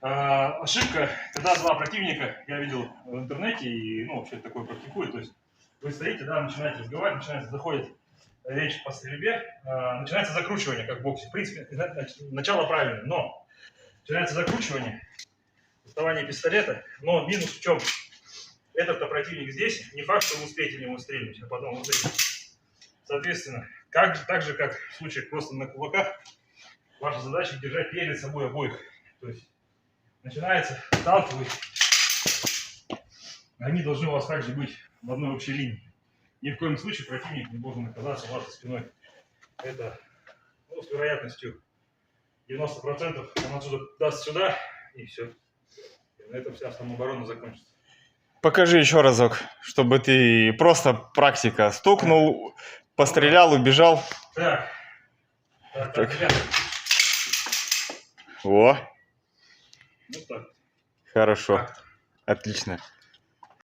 Ошибка, когда два противника, я видел в интернете, и, ну, вообще такое практикуют, то есть вы стоите, да, начинаете разговаривать, заходит речь по стрельбе, начинается закручивание, как в боксе. В принципе, начало правильное, но начинается закручивание, доставание пистолета, но минус в чем? Этот-то противник здесь, не факт, что вы успеете в него стрельнуть, а потом вот эти. Соответственно, так же, как в случае просто на кулаках, ваша задача держать перед собой обоих. То есть начинается сталкивать, они должны у вас также быть в одной общей линии. Ни в коем случае противник не должен оказаться у вас за спиной. Это, ну, с вероятностью 90% он отсюда даст сюда, и все. И на этом вся самооборона закончится. Покажи еще разок, чтобы ты просто практика. Стукнул, пострелял, убежал. Так. Ребята. О, Вот так. хорошо. Отлично.